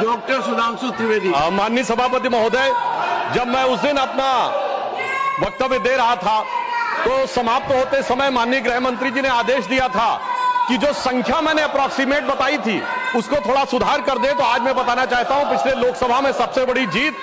Doctor Sudhanshu Trivedi. माननीय सभापति महोदय, जब मैं उस दिन अपना वक्तव्य दे रहा था तो समाप्त होते समय माननीय गृह मंत्री जी ने आदेश दिया था कि जो संख्या मैंने अप्रॉक्सीमेट बताई थी उसको थोड़ा सुधार कर दे। तो आज मैं बताना चाहता हूं, पिछले लोकसभा में सबसे बड़ी जीत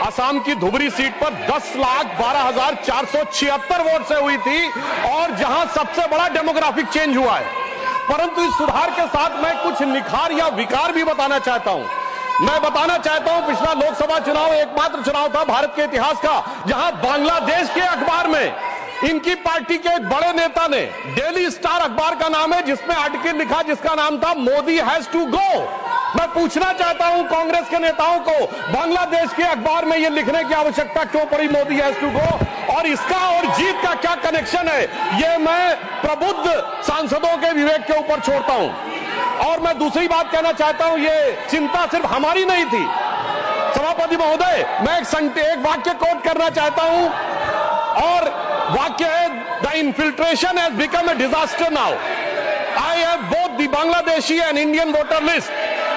असम की धुबरी सीट पर 10,12,476 वोट से हुई थी और जहां सबसे बड़ा डेमोग्राफिक चेंज हुआ है। परंतु इस सुधार के साथ मैं कुछ निखार या विकार भी बताना चाहता हूं। मैं बताना चाहता हूं, पिछला लोकसभा चुनाव एकमात्र चुनाव था भारत के इतिहास का जहां बांग्लादेश के अखबार में इनकी पार्टी के एक बड़े नेता ने, डेली स्टार अखबार का नाम है, जिसमें आर्टिकल लिखा जिसका नाम था मोदी हैज टू गो। मैं पूछना चाहता हूं कांग्रेस के नेताओं को, बांग्लादेश के अखबार में यह लिखने की आवश्यकता क्यों पड़ी मोदी हैज टू गो, और इसका और जीत का क्या कनेक्शन है, यह मैं प्रबुद्ध सांसदों के विवेक के ऊपर छोड़ता हूं। और मैं दूसरी बात कहना चाहता हूं, यह चिंता सिर्फ हमारी नहीं थी सभापति महोदय। मैं एक वाक्य कोट करना चाहता हूं और वाक्य है, the infiltration has become a disaster now. I have both the Bangladeshi and Indian voter list.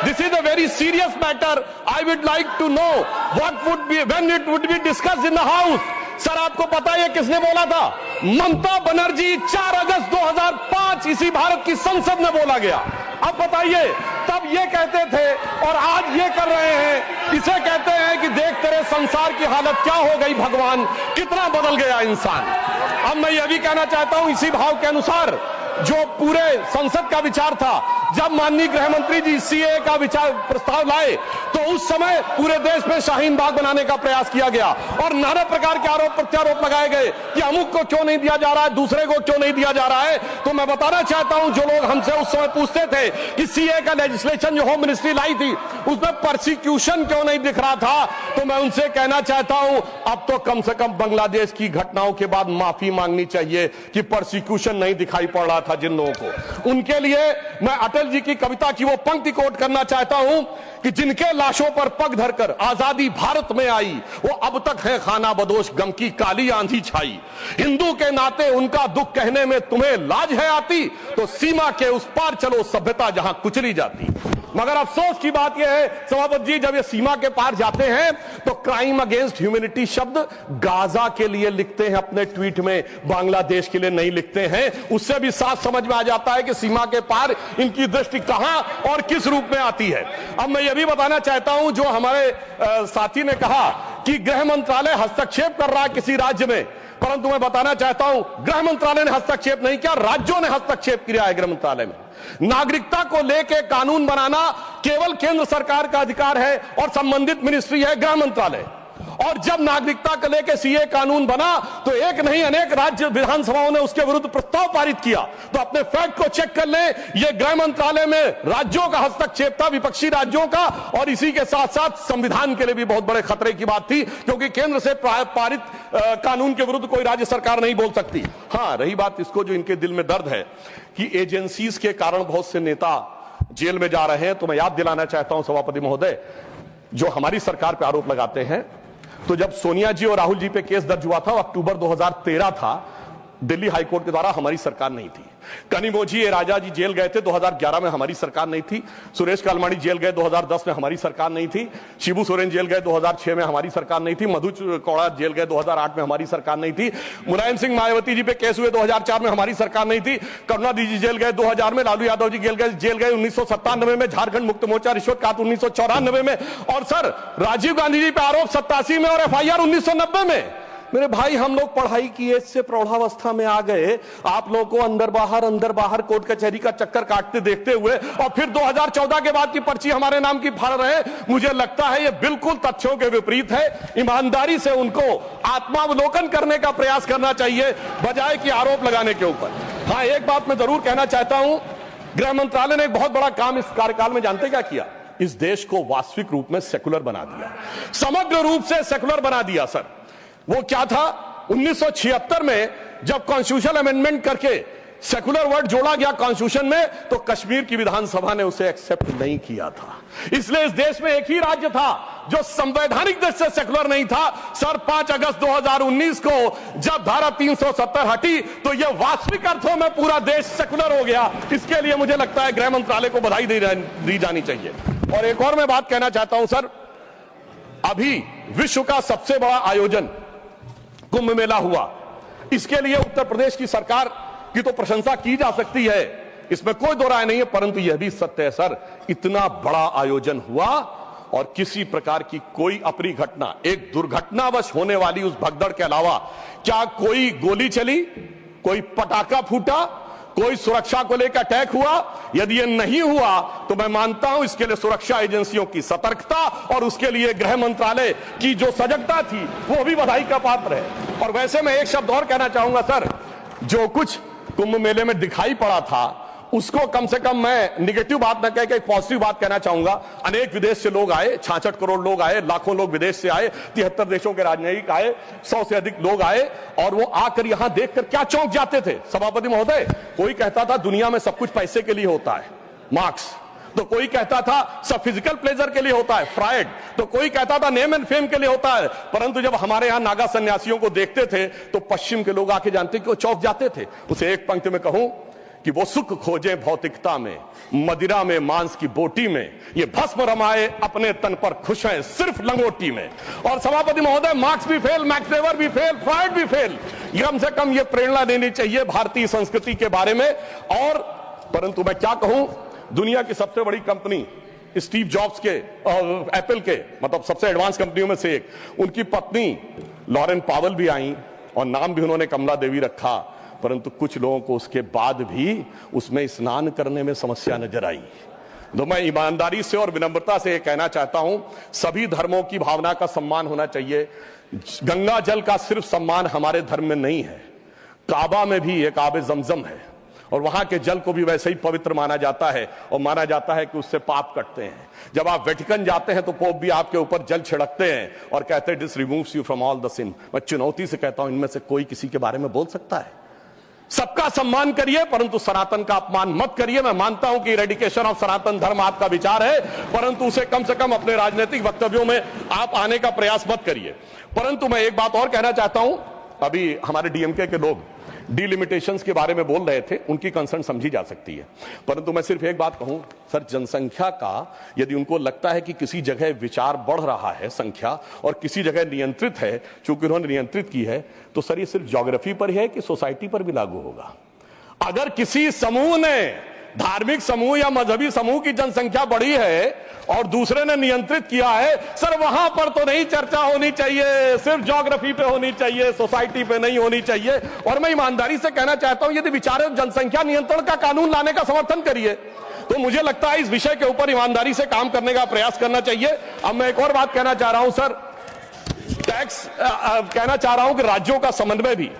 This is a very serious matter. I would like to know when it would be discussed in the House. Sir आपको पता है किसने बोला था? ममता बनर्जी 4 अगस्त 2005 इसी भारत की संसद में बोला गया। अब बताइए, तब ये कहते थे और आज ये कर रहे हैं। इसे कहते हैं कि देख तेरे संसार की हालत क्या हो गई भगवान, कितना बदल गया इंसान। अब मैं यह भी कहना चाहता हूं, इसी भाव के अनुसार जो पूरे संसद का विचार था, जब माननीय गृह मंत्री जी सीए का विचार प्रस्ताव लाए तो उस समय पूरे देश में शाहीन बाग बनाने का प्रयास किया गया और नाना प्रकार के आरोप प्रत्यारोप लगाए गए कि अमुक को क्यों नहीं दिया जा रहा है, दूसरे को क्यों नहीं दिया जा रहा है। तो मैं बताना चाहता हूं, जो लोग हमसे उस समय पूछते थे कि सीए का लेजिस्लेशन जो होम मिनिस्ट्री लाई थी उसमें परसिक्यूशन क्यों नहीं दिख रहा था, तो मैं उनसे कहना चाहता हूं, अब तो कम से कम बांग्लादेश की घटनाओं के बाद माफी मांगनी चाहिए कि परसिक्यूशन नहीं दिखाई पड़ रहा था जिन लोगों को। उनके लिए मैं अटल जी की कविता की वो पंक्ति कोट करना चाहता हूं कि जिनके लाशों पर पग धरकर आजादी भारत में आई, वो अब तक है खाना बदोश, गम की काली आंधी छाई। हिंदू के नाते उनका दुख कहने में तुम्हें लाज है आती, तो सीमा के उस पार चलो सभ्यता जहां कुचली जाती। मगर अफसोस की बात यह है सभापति जी, जब ये सीमा के पार जाते हैं तो क्राइम अगेंस्ट ह्यूमैनिटी शब्द गाजा के लिए लिखते हैं अपने ट्वीट में, बांग्लादेश के लिए नहीं लिखते हैं। उससे भी साफ समझ में आ जाता है कि सीमा के पार इनकी दृष्टि कहां और किस रूप में आती है। अब मैं यह भी बताना चाहता हूं, जो हमारे साथी ने कहा कि गृह मंत्रालय हस्तक्षेप कर रहा है किसी राज्य में, परंतु मैं बताना चाहता हूं गृह मंत्रालय ने हस्तक्षेप नहीं किया, राज्यों ने हस्तक्षेप किया है। गृह मंत्रालय में नागरिकता को लेकर कानून बनाना केवल केंद्र सरकार का अधिकार है और संबंधित मिनिस्ट्री है गृह मंत्रालय। और जब नागरिकता को लेकर सीए कानून बना तो एक नहीं अनेक राज्य विधानसभाओं ने उसके विरुद्ध प्रस्ताव पारित किया। तो अपने फैक्ट को चेक कर लें, यह गृह मंत्रालय में राज्यों का हस्तक्षेप था, विपक्षी राज्यों का, और इसी के साथ साथ संविधान के लिए भी बहुत बड़े खतरे की बात थी, क्योंकि केंद्र से पारित कानून के विरुद्ध कोई राज्य सरकार नहीं बोल सकती। हाँ, रही बात इसको जो इनके दिल में दर्द है कि एजेंसीज के कारण बहुत से नेता जेल में जा रहे हैं, तो मैं याद दिलाना चाहता हूं सभापति महोदय, जो हमारी सरकार पर आरोप लगाते हैं, तो जब सोनिया जी और राहुल जी पे केस दर्ज हुआ था, अक्टूबर 2013 था, दिल्ली हाईकोर्ट के द्वारा हमारी सरकार नहीं थी। कनिमोझी राजा जी जेल गए थे 2011 में, हमारी सरकार नहीं थी। सुरेश कालमाड़ी जेल गए 2010 में, हमारी सरकार नहीं थी। शिबू सोरेन जेल गए 2006 में, हमारी सरकार नहीं थी। मधु कौड़ा जेल गए 2008 में, हमारी सरकार नहीं थी। मुलायम सिंह मायावती जी पे केस हुए 2004 में, हमारी सरकार नहीं थी। करुणानिधि जी जेल गए 2000 में, लालू यादव जी जेल गए 1997 में, झारखंड मुक्त मोर्चा रिश्वत काट 1994 में, और सर राजीव गांधी जी पे आरोप 87 में और एफआईआर 1990 में। मेरे भाई, हम लोग पढ़ाई की एज से प्रौढ़ावस्था में आ गए, आप लोगों को अंदर बाहर कोर्ट कचहरी का चक्कर काटते देखते हुए, और फिर 2014 के बाद की पर्ची हमारे नाम की फाड़ रहे हैं। मुझे लगता है ये बिल्कुल तथ्यों के विपरीत है। ईमानदारी से उनको आत्मावलोकन करने का प्रयास करना चाहिए, बजाय कि आरोप लगाने के ऊपर। हाँ, एक बात मैं जरूर कहना चाहता हूं, गृह मंत्रालय ने एक बहुत बड़ा काम इस कार्यकाल में जानते क्या किया? इस देश को वास्तविक रूप में सेकुलर बना दिया, समग्र रूप से सेकुलर बना दिया। सर वो क्या था, 1976 में जब कॉन्स्टिट्यूशन अमेंडमेंट करके सेकुलर वर्ड जोड़ा गया कॉन्स्टिट्यूशन में, तो कश्मीर की विधानसभा ने उसे एक्सेप्ट नहीं किया था। इसलिए इस देश में एक ही राज्य था जो संवैधानिक दृष्टि से सेकुलर नहीं था। सर 5 अगस्त 2019 को जब धारा 370 हटी तो यह वास्तविक अर्थों में पूरा देश सेकुलर हो गया। इसके लिए मुझे लगता है गृह मंत्रालय को बधाई दी जानी चाहिए। और एक और मैं बात कहना चाहता हूं सर, अभी विश्व का सबसे बड़ा आयोजन कुंभ मेला हुआ, इसके लिए उत्तर प्रदेश की सरकार की तो प्रशंसा की जा सकती है, इसमें कोई दो राय नहीं है, परंतु यह भी सत्य है सर, इतना बड़ा आयोजन हुआ और किसी प्रकार की कोई अप्रिय घटना, एक दुर्घटनावश होने वाली उस भगदड़ के अलावा क्या कोई गोली चली, कोई पटाखा फूटा, कोई सुरक्षा को लेकर अटैक हुआ? यदि यह नहीं हुआ तो मैं मानता हूं इसके लिए सुरक्षा एजेंसियों की सतर्कता और उसके लिए गृह मंत्रालय की जो सजगता थी वो भी बधाई का पात्र है। और वैसे मैं एक शब्द और कहना चाहूंगा सर, जो कुछ कुंभ मेले में दिखाई पड़ा था उसको कम से कम मैं निगेटिव बात न कह के एक पॉजिटिव बात कहना चाहूंगा। अनेक विदेश से लोग आए, 66 करोड़ लोग आए, लाखों लोग विदेश से आए, 73 देशों के राजनयिक आए, 100 से अधिक लोग आए और वो आकर यहां देखकर क्या चौंक जाते थे सभापति महोदय। कोई कहता था दुनिया में सब कुछ पैसे के लिए होता है, मार्क्स, तो कोई कहता था सब फिजिकल प्लेजर के लिए होता है, फ्रायड, तो कोई कहता था नेम एंड फेम के लिए होता है। परंतु जब हमारे यहां नागा सन्यासियों को देखते थे तो पश्चिम के लोग आके जानते कि वो चौंक जाते थे। उसे एक पंक्ति में कहूं कि वो सुख खोजे भौतिकता में, मदिरा में मांस की बोटी में, ये भस्म रमाए अपने तन पर खुश हैं सिर्फ लंगोटी में। और सभापति महोदय, मार्क्स भी फेल, मैक्स वेबर भी फेल, फ्रायड भी फेल, कम से कम ये प्रेरणा देनी चाहिए भारतीय संस्कृति के बारे में। और परंतु मैं क्या कहूं, दुनिया की सबसे बड़ी कंपनी स्टीव जॉब्स के, एप्पल के, मतलब सबसे एडवांस कंपनियों में से एक, उनकी पत्नी लॉरेन पावेल भी आई और नाम भी उन्होंने कमला देवी रखा, परंतु कुछ लोगों को उसके बाद भी उसमें स्नान करने में समस्या नजर आई। तो मैं ईमानदारी से और विनम्रता से कहना चाहता हूं, सभी धर्मों की भावना का सम्मान होना चाहिए। गंगा जल का सिर्फ सम्मान हमारे धर्म में नहीं है, काबा में भी एक आबे जमजम है और वहां के जल को भी वैसे ही पवित्र माना जाता है और माना जाता है कि उससे पाप कटते हैं। जब आप वेटिकन जाते हैं तो पोप भी आपके ऊपर जल छिड़कते हैं और कहते हैं this removes you from all the sin. मैं चुनौती से कहता हूं, इनमें से कोई किसी के बारे में बोल सकता है? सबका सम्मान करिए परंतु सनातन का अपमान मत करिए। मैं मानता हूं कि इरेडिकेशन ऑफ सनातन धर्म आपका विचार है, परंतु उसे कम से कम अपने राजनीतिक वक्तव्यों में आप आने का प्रयास मत करिए। परंतु मैं एक बात और कहना चाहता हूं, अभी हमारे डीएमके के लोग डिलिमिटेशंस के बारे में बोल रहे थे, उनकी कंसर्न समझी जा सकती है, परंतु मैं सिर्फ एक बात कहूं सर, जनसंख्या का यदि उनको लगता है कि किसी जगह विचार बढ़ रहा है संख्या और किसी जगह नियंत्रित है, चूंकि उन्होंने नियंत्रित की है, तो सर ये सिर्फ ज्योग्राफी पर ही है कि सोसाइटी पर भी लागू होगा। अगर किसी समूह ने, धार्मिक समूह या मजहबी समूह की जनसंख्या बढ़ी है और दूसरे ने नियंत्रित किया है, सर वहां पर तो नहीं चर्चा होनी चाहिए, सिर्फ ज्योग्राफी पे होनी चाहिए, सोसाइटी पे नहीं होनी चाहिए। और मैं ईमानदारी से कहना चाहता हूं, यदि विचार जनसंख्या नियंत्रण का कानून लाने का समर्थन करिए तो मुझे लगता है इस विषय के ऊपर ईमानदारी से काम करने का प्रयास करना चाहिए। अब मैं एक और बात कहना चाह रहा हूं सर, टैक्स कहना चाह रहा हूं कि राज्यों का समन्वय भी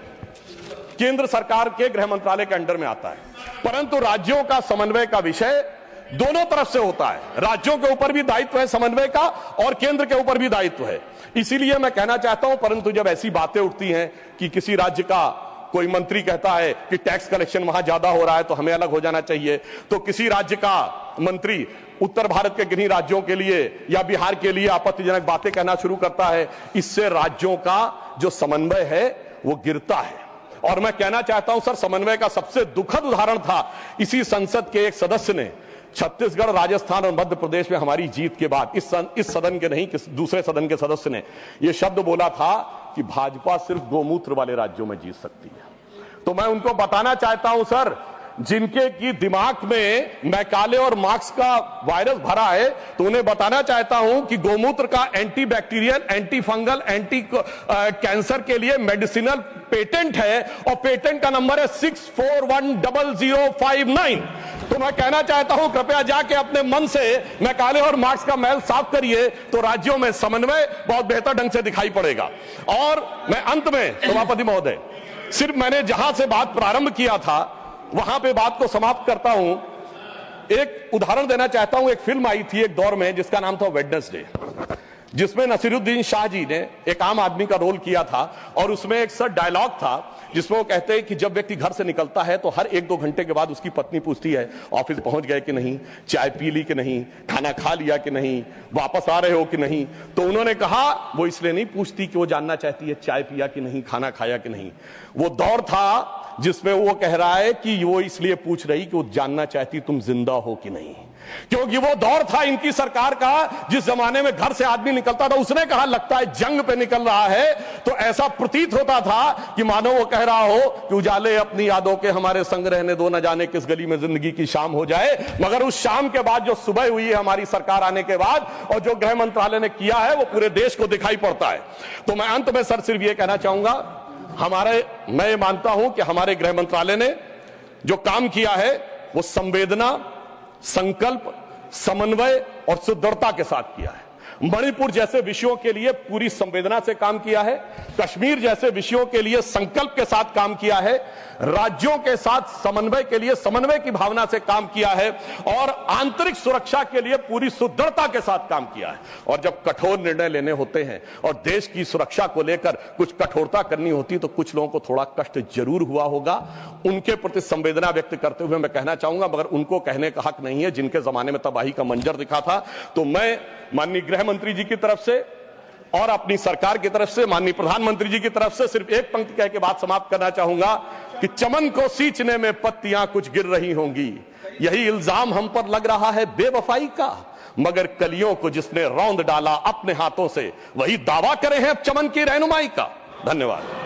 केंद्र सरकार के गृह मंत्रालय के अंडर में आता है, परंतु राज्यों का समन्वय का विषय दोनों तरफ से होता है। राज्यों के ऊपर भी दायित्व है समन्वय का और केंद्र के ऊपर भी दायित्व है। इसीलिए मैं कहना चाहता हूं, परंतु जब ऐसी बातें उठती हैं कि किसी राज्य का कोई मंत्री कहता है कि टैक्स कलेक्शन वहां ज्यादा हो रहा है तो हमें अलग हो जाना चाहिए, तो किसी राज्य का मंत्री उत्तर भारत के किन्हीं राज्यों के लिए या बिहार के लिए आपत्तिजनक बातें कहना शुरू करता है, इससे राज्यों का जो समन्वय है वो गिरता है। और मैं कहना चाहता हूं सर, समन्वय का सबसे दुखद उदाहरण था इसी संसद के एक सदस्य ने छत्तीसगढ़, राजस्थान और मध्य प्रदेश में हमारी जीत के बाद इस सदन के नहीं, दूसरे सदन के सदस्य ने यह शब्द बोला था कि भाजपा सिर्फ गोमूत्र वाले राज्यों में जीत सकती है। तो मैं उनको बताना चाहता हूं सर, जिनके की दिमाग में मैकाले और मार्क्स का वायरस भरा है, तो उन्हें बताना चाहता हूं कि गोमूत्र का anti bacterial, anti fungal, anti cancer के लिए मेडिसिनल पेटेंट है और पेटेंट का नंबर है 64100059। तो मैं कहना चाहता हूं, कृपया जाके अपने मन से मैकाले और मार्क्स का मैल साफ करिए, तो राज्यों में समन्वय बहुत बेहतर ढंग से दिखाई पड़ेगा। और मैं अंत में सभापति महोदय, सिर्फ मैंने जहां से बात प्रारंभ किया था वहां पे बात को समाप्त करता हूं। एक उदाहरण देना चाहता हूं, एक फिल्म आई थी एक दौर में जिसका नाम था वेडनेसडे, जिसमें नसीरुद्दीन शाह जी ने एक आम आदमी का रोल किया था और उसमें एक सर डायलॉग था जिसमें वो कहते हैं कि जब व्यक्ति घर से निकलता है तो हर 1-2 घंटे के बाद उसकी पत्नी पूछती है ऑफिस पहुंच गए कि नहीं, चाय पी ली कि नहीं, खाना खा लिया कि नहीं, वापस आ रहे हो कि नहीं। तो उन्होंने कहा वो इसलिए नहीं पूछती कि वो जानना चाहती है चाय पिया कि नहीं, खाना खाया कि नहीं। वो दौर था जिसमें वो कह रहा है कि वो इसलिए पूछ रही कि वो जानना चाहती तुम जिंदा हो कि नहीं, क्योंकि वो दौर था इनकी सरकार का जिस जमाने में घर से आदमी निकलता था, उसने कहा लगता है जंग पे निकल रहा है, तो ऐसा प्रतीत होता था कि मानो वो कह रहा हो कि उजाले अपनी यादों के हमारे संग रहने दो, न जाने किस गली में जिंदगी की शाम हो जाए। मगर उस शाम के बाद जो सुबह हुई है हमारी सरकार आने के बाद और जो गृह मंत्रालय ने किया है वो पूरे देश को दिखाई पड़ता है। तो मैं अंत में सर सिर्फ ये कहना चाहूंगा, मैं ये मानता हूं कि हमारे गृह मंत्रालय ने जो काम किया है वो संवेदना, संकल्प, समन्वय और सुदृढ़ता के साथ किया है। मणिपुर जैसे विषयों के लिए पूरी संवेदना से काम किया है, कश्मीर जैसे विषयों के लिए संकल्प के साथ काम किया है, राज्यों के साथ समन्वय के लिए समन्वय की भावना से काम किया है और आंतरिक सुरक्षा के लिए पूरी सुदृढ़ता के साथ काम किया है। और जब कठोर निर्णय लेने होते हैं और देश की सुरक्षा को लेकर कुछ कठोरता करनी होती तो कुछ लोगों को थोड़ा कष्ट जरूर हुआ होगा। उनके प्रति संवेदना व्यक्त करते हुए मैं कहना चाहूंगा, मगर उनको कहने का हक नहीं है जिनके जमाने में तबाही का मंजर दिखा था। तो मैं माननीय गृह मंत्री जी की तरफ से और अपनी सरकार की तरफ से, माननीय प्रधानमंत्री जी की तरफ से सिर्फ एक पंक्ति कह के बात समाप्त करना चाहूंगा कि चमन को सींचने में पत्तियां कुछ गिर रही होंगी, यही इल्जाम हम पर लग रहा है बेवफाई का, मगर कलियों को जिसने रौंद डाला अपने हाथों से वही दावा करे हैं अब चमन की रहनुमाई का। धन्यवाद।